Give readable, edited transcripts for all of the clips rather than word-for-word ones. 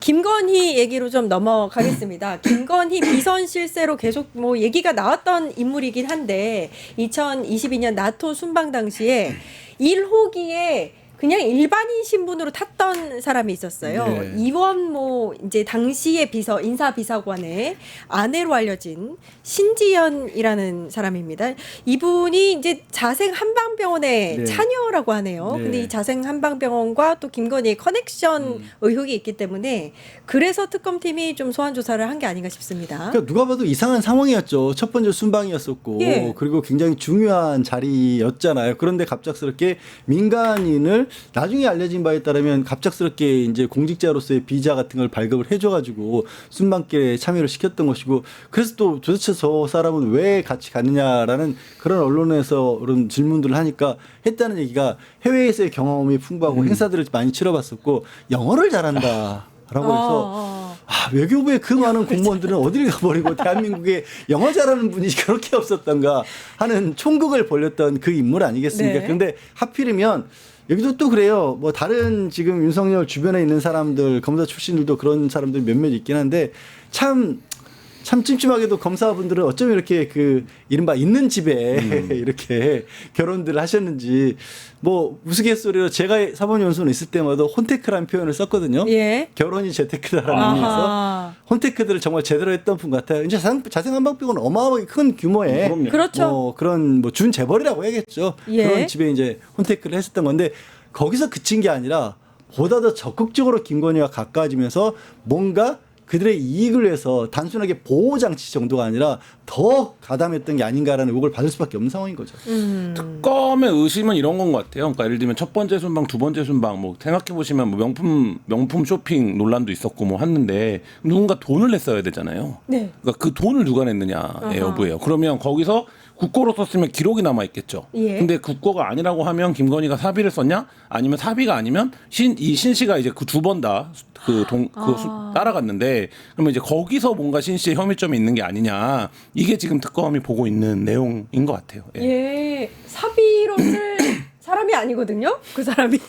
김건희 얘기로 좀 넘어가겠습니다. 김건희 비선 실세로 계속 뭐 얘기가 나왔던 인물이긴 한데 2022년 나토 순방 당시에 1호기에 그냥 일반인 신분으로 탔던 사람이 있었어요. 네. 이원모 이제 당시의 인사비서관의 아내로 알려진 신지연이라는 사람입니다. 이분이 이제 자생 한방병원의 네. 차녀라고 하네요. 네. 근데 이 자생 한방병원과 또 김건희의 커넥션 의혹이 있기 때문에 그래서 특검팀이 좀 소환 조사를 한 게 아닌가 싶습니다. 그러니까 누가 봐도 이상한 상황이었죠. 첫 번째 순방이었었고 예. 그리고 굉장히 중요한 자리였잖아요. 그런데 갑작스럽게 민간인을 나중에 알려진 바에 따르면 갑작스럽게 이제 공직자로서의 비자 같은 걸 발급을 해줘가지고 순방길에 참여를 시켰던 것이고 그래서 또 도대체 저 사람은 왜 같이 가느냐라는 그런 언론에서 그런 질문들을 하니까 했다는 얘기가 해외에서의 경험이 풍부하고 행사들을 많이 치러봤었고 영어를 잘한다. 라고 해서 외교부의 그 많은 공무원들은 어디를 가버리고 대한민국에 영어 잘하는 분이 그렇게 없었던가 하는 총극을 벌였던 그 인물 아니겠습니까? 네. 그런데 하필이면 여기도 또 그래요. 뭐 다른 지금 윤석열 주변에 있는 사람들 검사 출신들도 그런 사람들 몇몇 있긴 한데 참 찜찜하게도 검사분들은 어쩜 이렇게 그 이른바 있는 집에 이렇게 결혼들을 하셨는지 뭐 우스갯소리로 제가 사법연수원에 있을 때마다 혼테크라는 표현을 썼거든요. 예. 결혼이 재테크다라는 아하. 의미에서 혼테크들을 정말 제대로 했던 분 같아요. 이제 자생 한방병원은 어마어마하게 큰 규모의 그렇죠. 그런 뭐 준재벌이라고 해야겠죠. 예. 그런 집에 이제 혼테크를 했었던 건데 거기서 그친 게 아니라 보다 더 적극적으로 김건희와 가까워지면서 뭔가 그들의 이익을 위해서 단순하게 보호장치 정도가 아니라 더 가담했던 게 아닌가라는 의혹을 받을 수밖에 없는 상황인 거죠. 특검의 의심은 이런 건 것 같아요. 그러니까 예를 들면 첫 번째 순방, 두 번째 순방 뭐 생각해 보시면 뭐 명품 쇼핑 논란도 있었고 뭐 했는데 누군가 돈을 냈어야 되잖아요. 네. 그러니까 그 돈을 누가 냈느냐의 여부예요. 그러면 거기서 국고로 썼으면 기록이 남아 있겠죠. 예. 근데 국고가 아니라고 하면 김건희가 사비를 썼냐? 아니면 사비가 아니면 신 씨가 이제 그 두 번 다 따라갔는데 그러면 이제 거기서 뭔가 신 씨의 혐의점이 있는 게 아니냐. 이게 지금 특검이 보고 있는 내용인 것 같아요. 예. 예. 사비로 쓸 사람이 아니거든요. 그 사람이.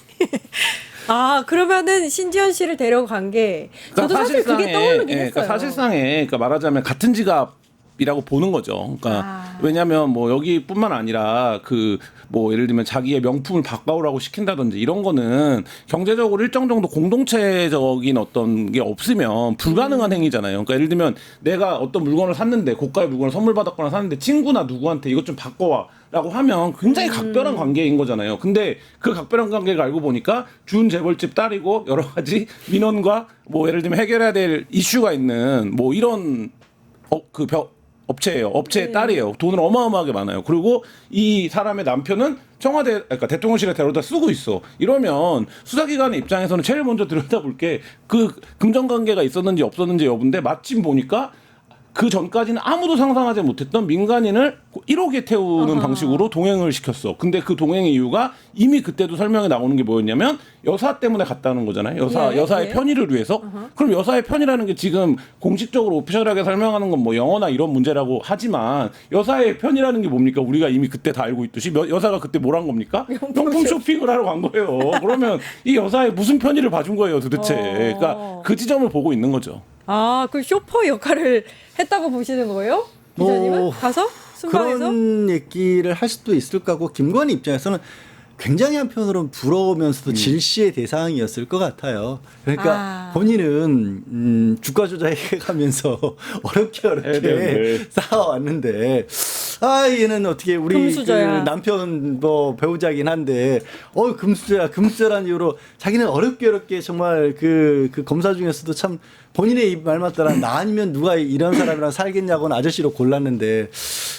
그러면은 신지연 씨를 데려간 게 저도 사실 그게 떠오르긴 했어요. 그러니까 사실상에 그러니까 말하자면 같은 지갑이라고 보는 거죠. 그러니까 왜냐하면 뭐 여기뿐만 아니라 그 뭐 예를 들면 자기의 명품을 바꿔오라고 시킨다든지 이런 거는 경제적으로 일정 정도 공동체적인 어떤 게 없으면 불가능한 행위잖아요. 그러니까 예를 들면 내가 어떤 물건을 샀는데 고가의 물건을 선물 받았거나 샀는데 친구나 누구한테 이것 좀 바꿔와. 라고 하면 굉장히 각별한 관계인 거잖아요. 근데 그 각별한 관계를 알고 보니까 준 재벌집 딸이고 여러 가지 민원과 뭐 예를 들면 해결해야 될 이슈가 있는 뭐 이런 업체예요. 업체의 딸이에요. 돈을 어마어마하게 많아요. 그리고 이 사람의 남편은 청와대, 그러니까 대통령실에 데려다 쓰고 있어. 이러면 수사기관의 입장에서는 제일 먼저 들여다볼 게 그 금전관계가 있었는지 없었는지 여부인데 마침 보니까 그 전까지는 아무도 상상하지 못했던 민간인을 1호기에 태우는 방식으로 동행을 시켰어. 근데 그 동행의 이유가 이미 그때도 설명에 나오는 게 뭐였냐면 여사 때문에 갔다는 거잖아요. 여사의 편의를 위해서. 그럼 여사의 편의라는 게 지금 공식적으로 오피셜하게 설명하는 건 뭐 영어나 이런 문제라고 하지만 여사의 편의라는 게 뭡니까? 우리가 이미 그때 다 알고 있듯이 여사가 그때 뭘 한 겁니까? 명품 쇼핑을 하러 간 거예요. 그러면 이 여사의 무슨 편의를 봐준 거예요 도대체. 그러니까 그 지점을 보고 있는 거죠. 그 쇼퍼 역할을 했다고 보시는 거예요? 기자님은 가서 순방에서 그런 얘기를 할 수도 있을 거고 김건희 입장에서는 굉장히 한편으로는 부러우면서도 질시의 대상이었을 것 같아요. 그러니까 본인은 주가 조작해가면서 어렵게 쌓아왔는데 얘는 어떻게 우리 그 남편 뭐 배우자긴 한데 금수저라는 이유로 자기는 어렵게 정말 그 검사 중에서도 참 본인의 말 맞다라 나 아니면 누가 이런 사람이랑 살겠냐고는 아저씨로 골랐는데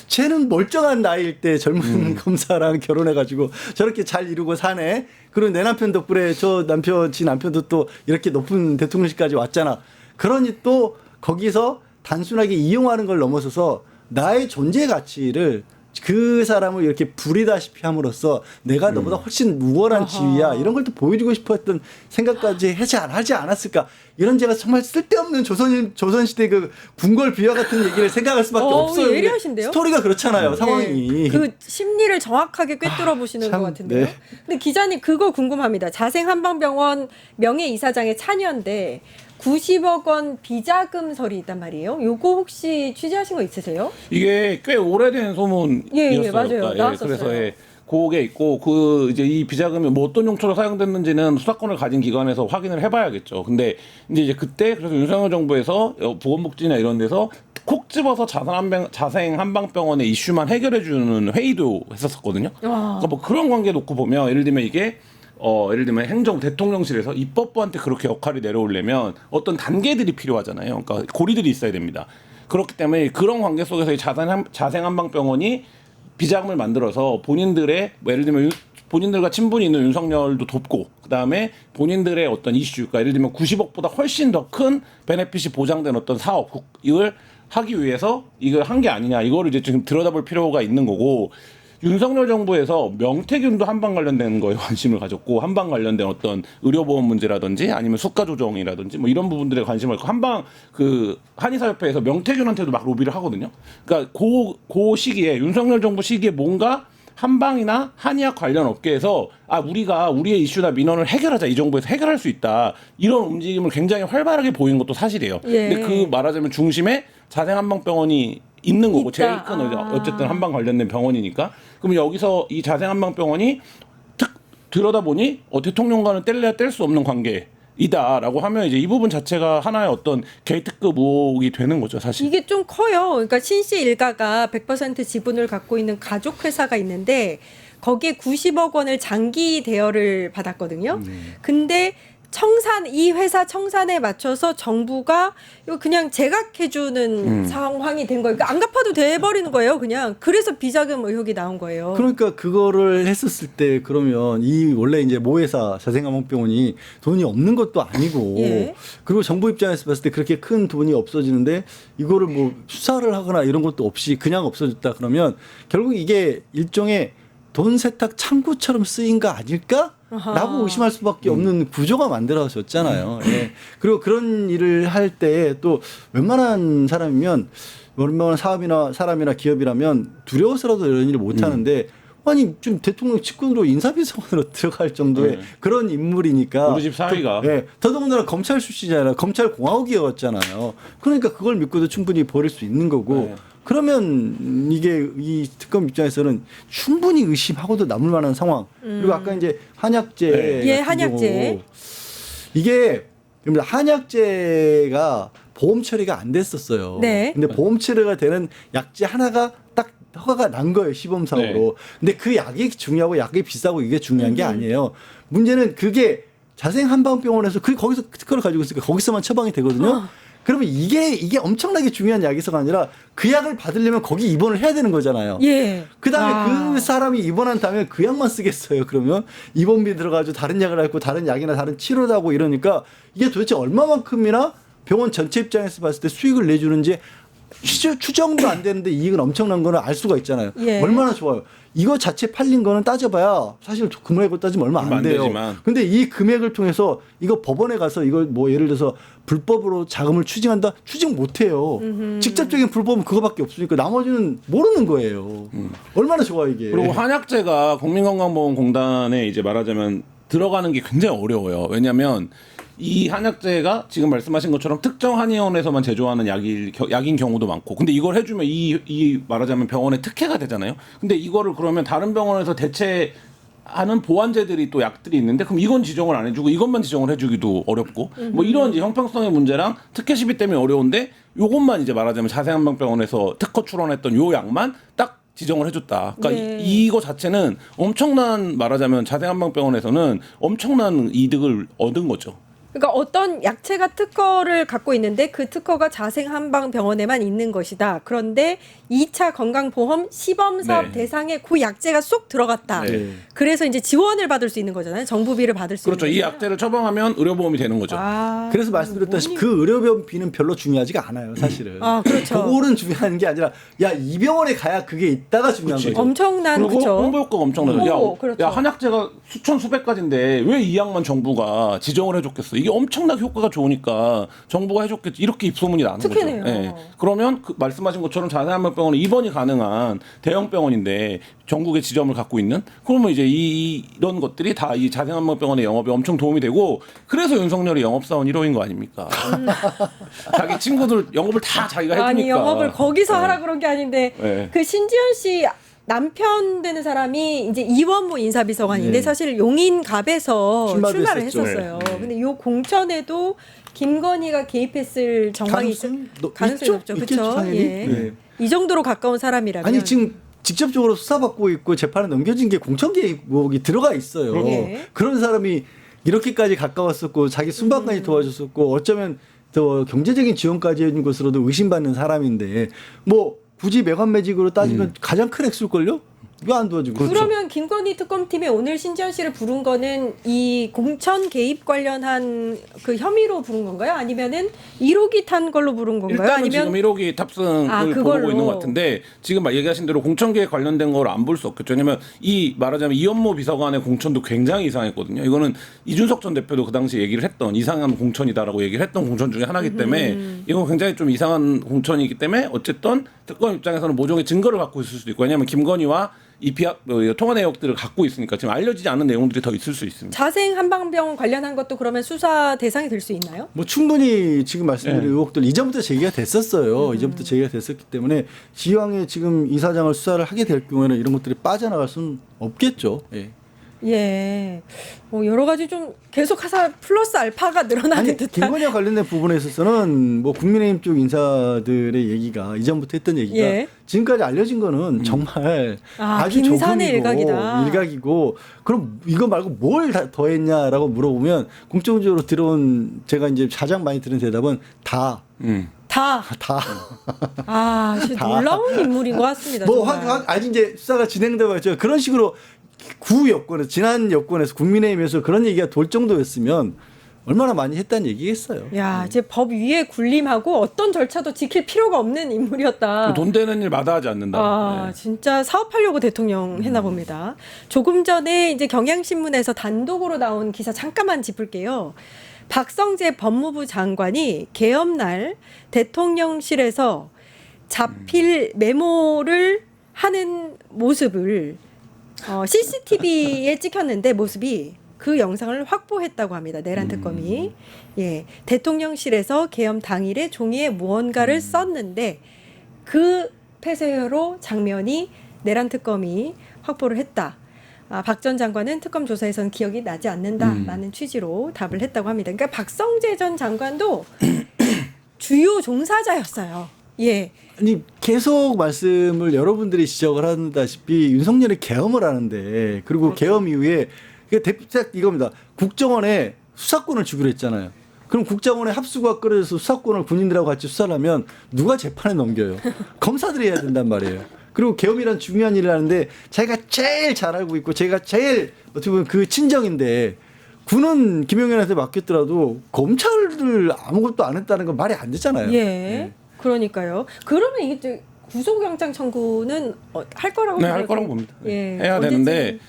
쟤는 멀쩡한 나이일 때 젊은 검사랑 결혼해가지고 저렇게 잘 이루고 사네. 그리고 내 남편 덕분에 지 남편도 또 이렇게 높은 대통령실까지 왔잖아. 그러니 또 거기서 단순하게 이용하는 걸 넘어서서 나의 존재 가치를 그 사람을 이렇게 부리다시피 함으로써 내가 너보다 훨씬 우월한 지위야 이런 걸 또 보여주고 싶었던 생각까지 하지 않았을까 이런 제가 정말 쓸데없는 조선시대 그 궁궐 비화 같은 얘기를 생각할 수밖에 없어요. 예리하신데요? 스토리가 그렇잖아요. 상황이. 그 심리를 정확하게 꿰뚫어 보시는 것 같은데요. 근데 기자님 그거 궁금합니다. 자생 한방병원 명예이사장의 차녀인데 90억 원 비자금설이 있단 말이에요. 요거 혹시 취재하신 거 있으세요? 이게 꽤 오래된 소문이었어요. 예, 맞아요. 그러니까 나왔었어요. 그래서 그게 있고 그 이제 이 비자금이 뭐 어떤 용처로 사용됐는지는 수사권을 가진 기관에서 확인을 해봐야겠죠. 근데 이제 그때 그래서 윤석열 정부에서 보건복지나 이런 데서 콕 집어서 자생 한방병원의 이슈만 해결해주는 회의도 했었거든요. 그러니까 뭐 그런 관계 놓고 보면 예를 들면 이게 예를 들면 행정 대통령실에서 입법부한테 그렇게 역할이 내려오려면 어떤 단계들이 필요하잖아요. 그러니까 고리들이 있어야 됩니다. 그렇기 때문에 그런 관계 속에서 이 자생 한방병원이 비자금을 만들어서 본인들의 뭐 예를 들면 본인들과 친분이 있는 윤석열도 돕고 그다음에 본인들의 어떤 이슈, 그러니까 예를 들면 90억보다 훨씬 더 큰 베네핏이 보장된 어떤 사업을 하기 위해서 이걸 한 게 아니냐, 이거를 이제 지금 들여다볼 필요가 있는 거고, 윤석열 정부에서 명태균도 한방 관련된 거에 관심을 가졌고 한방 관련된 어떤 의료보험 문제라든지 아니면 수가 조정이라든지 뭐 이런 부분들에 관심을 갖고 한방 그 한의사협회에서 명태균한테도 막 로비를 하거든요. 그러니까 그 시기에 윤석열 정부 시기에 뭔가 한방이나 한의학 관련 업계에서 우리가 우리의 이슈나 민원을 해결하자, 이 정부에서 해결할 수 있다, 이런 움직임을 굉장히 활발하게 보인 것도 사실이에요. 예. 근데 그 말하자면 중심에 자생한방병원이 있는 거고 있다. 제일 큰 어쨌든 한방 관련된 병원이니까. 그럼 여기서 이 자생한방병원이 들여다보니 대통령과는 뗄래야 뗄 수 없는 관계이다라고 하면 이제 이 부분 자체가 하나의 어떤 게이트급 의혹이 되는 거죠, 사실. 이게 좀 커요. 그러니까 신씨 일가가 100% 지분을 갖고 있는 가족 회사가 있는데 거기에 90억 원을 장기 대여를 받았거든요. 근데 이 회사 청산에 맞춰서 정부가 이거 그냥 제각해주는 상황이 된 거예요. 그러니까 안 갚아도 돼버리는 거예요, 그냥. 그래서 비자금 의혹이 나온 거예요. 그러니까 그거를 했었을 때 그러면 이 원래 이제 모회사 자생한방병원이 돈이 없는 것도 아니고 예. 그리고 정부 입장에서 봤을 때 그렇게 큰 돈이 없어지는데 이거를 뭐 수사를 하거나 이런 것도 없이 그냥 없어졌다 그러면 결국 이게 일종의 돈 세탁 창구처럼 쓰인 거 아닐까? 라고 의심할 수밖에 없는 구조가 만들어졌잖아요. 예. 그리고 그런 일을 할 때 또 웬만한 사람이면 웬만한 사람이나 기업이라면 두려워서라도 이런 일을 못 하는데 아니 좀 대통령 측근으로 인사비서관으로 들어갈 정도의 그런 인물이니까 우리 집 사위가. 예. 더더군다나 검찰 출신이잖아요. 검찰 공화국이었잖아요. 그러니까 그걸 믿고도 충분히 버릴 수 있는 거고 네. 그러면 이게 이 특검 입장에서는 충분히 의심하고도 남을 만한 상황. 그리고 아까 이제 한약재 네. 예, 같은 한약재. 경우 이게 한약재가 보험 처리가 안 됐었어요. 네. 근데 보험 처리가 되는 약재 하나가 딱 허가가 난 거예요, 시범 사업으로. 네. 근데 그 약이 중요하고 약이 비싸고 이게 중요한 게 아니에요. 문제는 그게 자생 한방병원에서 거기서 특허를 가지고 있으니까 거기서만 처방이 되거든요. 그러면 이게 엄청나게 중요한 약에서가 아니라 그 약을 받으려면 거기 입원을 해야 되는 거잖아요. 예. 그다음에 그 사람이 입원한 다음에 그 약만 쓰겠어요. 그러면 입원비 들어가지고 다른 약을 하고 다른 약이나 다른 치료도 하고 이러니까 이게 도대체 얼마만큼이나 병원 전체 입장에서 봤을 때 수익을 내주는지 추정도 안 되는데 이익은 엄청난 거는 알 수가 있잖아요. 예. 얼마나 좋아요. 이거 자체 팔린 거는 따져봐야 사실 금액을 따지면 얼마 안 돼요. 되지만. 근데 이 금액을 통해서 이거 법원에 가서 이걸 뭐 예를 들어서 불법으로 자금을 추징한다? 추징 못 해요. 직접적인 불법은 그거밖에 없으니까 나머지는 모르는 거예요. 얼마나 좋아 이게. 그리고 한약재가 국민건강보험공단에 이제 말하자면 들어가는 게 굉장히 어려워요. 왜냐하면 이 한약재가 지금 말씀하신 것처럼 특정 한의원에서만 제조하는 약인 경우도 많고, 근데 이걸 해주면 이 말하자면 병원의 특혜가 되잖아요. 근데 이거를 그러면 다른 병원에서 대체하는 보완제들이 또 약들이 있는데 그럼 이건 지정을 안 해주고 이것만 지정을 해주기도 어렵고, 뭐 이런 이제 형평성의 문제랑 특혜 시비 때문에 어려운데 요것만 이제 말하자면 자생한방병원에서 특허 출원했던 요 약만 딱 지정을 해줬다. 그러니까 네. 이거 자체는 엄청난, 말하자면 자생한방병원에서는 엄청난 이득을 얻은 거죠. 그러니까 어떤 약체가 특허를 갖고 있는데 그 특허가 자생한방병원에만 있는 것이다. 그런데 2차 건강보험 시범사업 네. 대상에 그 약제가 쏙 들어갔다. 네. 그래서 이제 지원을 받을 수 있는 거잖아요. 정부비를 받을 수 그렇죠. 있는 이 거잖아요. 약제를 처방하면 의료보험이 되는 거죠. 그래서 말씀드렸다시피 그 의료비는 별로 중요하지가 않아요, 사실은. 그렇죠. 그거는 중요한 게 아니라 야, 이 병원에 가야 그게 있다가 중요한 그치. 거죠. 엄청난 그리고 그렇죠. 홍보 효과가 엄청나요. 오, 그렇죠. 야, 한약재가 수천 수백 가지인데 왜 이 약만 정부가 지정을 해줬겠어? 이게 엄청나게 효과가 좋으니까 정부가 해줬겠지 이렇게 입소문이 나는 특혜네요. 거죠. 예. 그러면 그 말씀하신 것처럼 자생한병원은 입원이 가능한 대형 병원인데 전국의 지점을 갖고 있는 그러면 이제 이런 것들이 다 이 자생한병원의 영업에 엄청 도움이 되고 그래서 윤석열이 영업사원 1호인 거 아닙니까? 자기 친구들 영업을 다 자기가 해주니까. 아니 영업을 거기서 네. 하라 그런 게 아닌데 네. 그 신지현 씨 남편 되는 사람이 이제 이원모 인사비서관인데 네. 사실 용인갑에서 출마도 출마를 했었죠. 했었어요. 네. 근데 이 공천에도 김건희가 개입했을 정황이 가능성이 높죠. 있겠죠, 그렇죠. 당연히. 예. 네. 이 정도로 가까운 사람이라면 아니 지금 직접적으로 수사받고 있고 재판에 넘겨진 게 공천 개입이 들어가 있어요. 네. 그런 사람이 이렇게까지 가까웠었고 자기 순방까지 도와줬었고 어쩌면 더 경제적인 지원까지 해준 것으로도 의심받는 사람인데 뭐 굳이 매관매직으로 따지면 가장 큰 액수일걸요? 왜 안 도와주고? 그러면 김건희 특검팀에 오늘 신지현 씨를 부른 거는 이 공천 개입 관련한 그 혐의로 부른 건가요? 아니면은 1호기 탄 걸로 부른 건가요? 일단은 아니면 지금 1호기 탑승을 그걸로. 보고 있는 것 같은데 지금 얘기하신 대로 공천계에 관련된 걸 안 볼 수 없겠죠. 왜냐하면 이 말하자면 이현모 비서관의 공천도 굉장히 이상했거든요. 이거는 이준석 전 대표도 그 당시 얘기를 했던 이상한 공천이다라고 얘기를 했던 공천 중에 하나이기 때문에 이건 굉장히 좀 이상한 공천이기 때문에 어쨌든 특검 입장에서는 모종의 증거를 갖고 있을 수도 있고 왜냐하면 김건희와 이 비합 통화 내역들을 갖고 있으니까 지금 알려지지 않은 내용들이 더 있을 수 있습니다. 자생 한방병원 관련한 것도 그러면 수사 대상이 될 수 있나요? 뭐 충분히 지금 말씀드린 네. 의혹들 이전부터 제기가 됐었어요. 이전부터 제기가 됐었기 때문에 기왕에 지금 이사장을 수사를 하게 될 경우에는 이런 것들이 빠져나갈 수는 없겠죠. 예. 예. 뭐 여러 가지 좀 계속 하사 플러스 알파가 늘어나는 아니 듯한. 김건희와 관련된 부분에 있어서는 뭐 국민의힘 쪽 인사들의 얘기가 이전부터 했던 얘기가 예. 지금까지 알려진 거는 정말 아주 김산의 조금이고 일각이다. 일각이고 그럼 이거 말고 뭘 더 했냐라고 물어보면 공적으로 들어온 제가 이제 가장 많이 들은 대답은 다. 다. 진짜 다. 놀라운 인물인 것 같습니다. 뭐 정말. 아직 이제 수사가 진행되고 있죠. 그런 식으로 구 여권에서 지난 여권에서 국민의힘에서 그런 얘기가 돌 정도였으면 얼마나 많이 했다는 얘기겠어요. 야, 이제 법 위에 군림하고 어떤 절차도 지킬 필요가 없는 인물이었다. 돈 되는 일 마다하지 않는다. 네. 진짜 사업하려고 대통령 했나 봅니다. 조금 전에 이제 경향신문에서 단독으로 나온 기사 잠깐만 짚을게요. 박성재 법무부 장관이 개업날 대통령실에서 자필 메모를 하는 모습을 CCTV에 찍혔는데 모습이 그 영상을 확보했다고 합니다. 내란 특검이. 예. 대통령실에서 개엄 당일에 종이에 무언가를 썼는데 그 폐쇄로 장면이 내란 특검이 확보를 했다. 박 전 장관은 특검 조사에서는 기억이 나지 않는다라는 취지로 답을 했다고 합니다. 그러니까 박성재 전 장관도 주요 종사자였어요. 예. 아니 계속 말씀을 여러분들이 지적을 한다시피 윤석열이 계엄을 하는데 그리고 그렇죠. 계엄 이후에 대표작 이겁니다. 국정원에 수사권을 주기로 했잖아요. 그럼 국정원에 합수가 끌어져서 수사권을 군인들하고 같이 수사를 하면 누가 재판에 넘겨요? 검사들이 해야 된단 말이에요. 그리고 계엄이란 중요한 일을 하는데 자기가 제일 잘 알고 있고 제가 제일 어떻게 보면 그 친정인데 군은 김용현한테 맡겼더라도 검찰을 아무것도 안 했다는 건 말이 안 되잖아요. 예. 그러니까요. 그러면 이게 이제 구속영장 청구는 할 거라고 네, 할 생각해요? 거라고 봅니다. 예. 해야 언제쯤? 되는데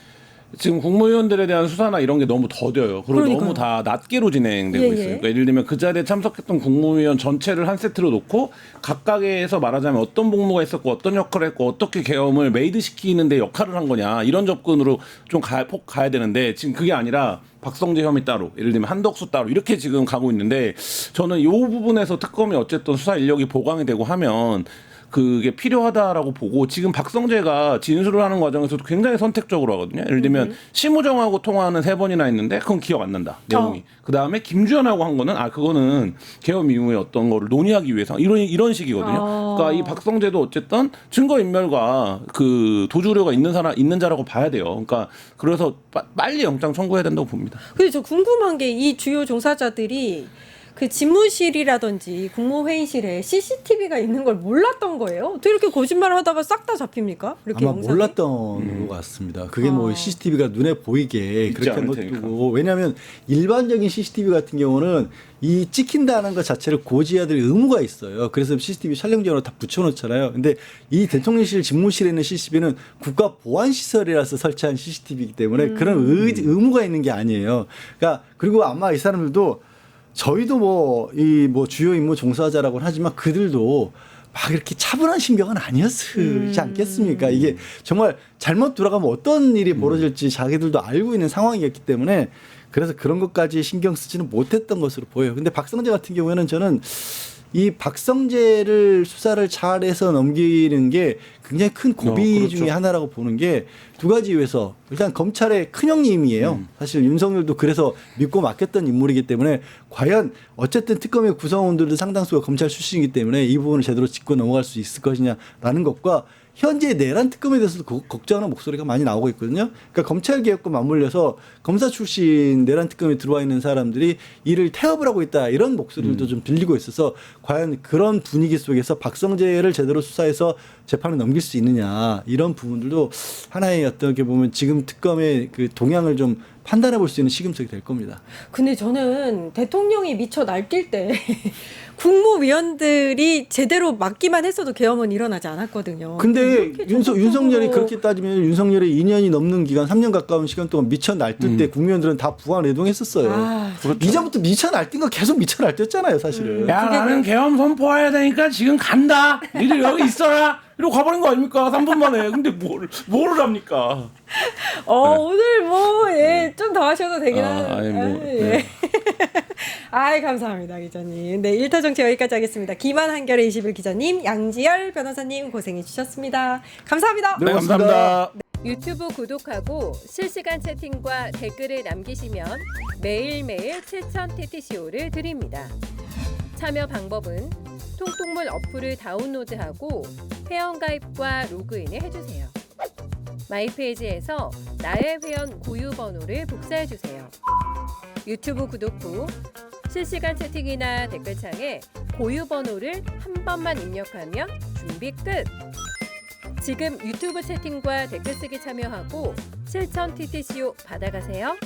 지금 국무위원들에 대한 수사나 이런 게 너무 더뎌요. 그리고 그러니까요. 너무 다 낱개로 진행되고 예, 있어요. 예. 그러니까 예를 들면 그 자리에 참석했던 국무위원 전체를 한 세트로 놓고 각각에서 말하자면 어떤 복무가 있었고 어떤 역할을 했고 어떻게 계엄을 메이드시키는데 역할을 한 거냐 이런 접근으로 좀 폭 가야 되는데 지금 그게 아니라 박성재 혐의 따로 예를 들면 한덕수 따로 이렇게 지금 가고 있는데 저는 이 부분에서 특검이 어쨌든 수사 인력이 보강이 되고 하면 그게 필요하다라고 보고 지금 박성재가 진술을 하는 과정에서도 굉장히 선택적으로 하거든요. 예를 들면 심우정하고 통화는 3번이나 했는데 그건 기억 안 난다. 내용이. 그다음에 김주현하고 한 거는 그거는 계엄 이후에 어떤 거를 논의하기 위해서 이런 식이거든요. 그러니까 이 박성재도 어쨌든 증거 인멸과 그 도주료가 있는 자라고 봐야 돼요. 그러니까 그래서 빨리 영장 청구해야 된다고 봅니다. 근데 저 궁금한 게 이 주요 종사자들이 그 집무실이라든지 국무회의실에 CCTV가 있는 걸 몰랐던 거예요? 어떻게 이렇게 거짓말을 하다가 싹 다 잡힙니까? 이렇게 아마 영상이? 몰랐던 것 같습니다. 그게 뭐 CCTV가 눈에 보이게 있지 그렇게 한 않을 것도 테니까. 고 왜냐하면 일반적인 CCTV 같은 경우는 이 찍힌다는 것 자체를 고지해야 될 의무가 있어요. 그래서 CCTV 촬영장으로 다 붙여놓잖아요. 근데 이 대통령실 집무실에 있는 CCTV는 국가보안시설이라서 설치한 CCTV이기 때문에 그런 의무가 있는 게 아니에요. 그러니까 그리고 아마 이 사람들도 저희도 뭐 주요 임무 종사자라고는 하지만 그들도 막 이렇게 차분한 심경은 아니었지 않겠습니까? 이게 정말 잘못 돌아가면 어떤 일이 벌어질지 자기들도 알고 있는 상황이었기 때문에 그래서 그런 것까지 신경 쓰지는 못했던 것으로 보여요. 근데 박성재 같은 경우에는 저는 이 박성재를 수사를 잘해서 넘기는 게 굉장히 큰 고비 그렇죠. 중에 하나라고 보는 게 두 가지 이유에서 일단 검찰의 큰 형님이에요. 사실 윤석열도 그래서 믿고 맡겼던 인물이기 때문에 과연 어쨌든 특검의 구성원들도 상당수가 검찰 출신이기 때문에 이 부분을 제대로 짚고 넘어갈 수 있을 것이냐라는 것과 현재 내란 특검에 대해서도 걱정하는 목소리가 많이 나오고 있거든요. 그러니까 검찰 개혁과 맞물려서 검사 출신 내란 특검에 들어와 있는 사람들이 이를 태업을 하고 있다 이런 목소리들도 좀 들리고 있어서 과연 그런 분위기 속에서 박성재를 제대로 수사해서 재판을 넘길 수 있느냐 이런 부분들도 하나의 어떻게 보면 지금 특검의 그 동향을 좀 판단해 볼 수 있는 시금석이 될 겁니다. 근데 저는 대통령이 미쳐 날뛸 때 국무위원들이 제대로 맡기만 했어도 계엄은 일어나지 않았거든요. 근데 이렇게 윤석열이 적극적으로- 그렇게 따지면 윤석열이 2년이 넘는 기간, 3년 가까운 시간 동안 미쳐 날뛸 때 국무위원들은 다 부안 외동했었어요. 아, 이전부터 미쳐 날뛴 거 계속 미쳐 날뛰었잖아요, 사실은. 야 나는 계엄 선포해야 되니까 지금 간다. 니들 여기 있어라. 이러고 가버린 거 아닙니까? 3분 만에. 근데 뭐를 합니까? 오늘 좀 더 하셔도 되긴 하는데. 아이, 감사합니다, 기자님. 네, 일타정치 여기까지 하겠습니다. 기만 한결의 21 기자님, 양지열 변호사님 고생해 주셨습니다. 감사합니다. 네, 네, 감사합니다. 유튜브 구독하고 실시간 채팅과 댓글을 남기시면 매일매일 7,000TTCO를 드립니다. 참여 방법은 통통물 어플을 다운로드하고 회원가입과 로그인을 해주세요. 마이페이지에서 나의 회원 고유 번호를 복사해주세요. 유튜브 구독 후 실시간 채팅이나 댓글창에 고유 번호를 한 번만 입력하면 준비 끝! 지금 유튜브 채팅과 댓글 쓰기 참여하고 실천 TTCO 받아가세요.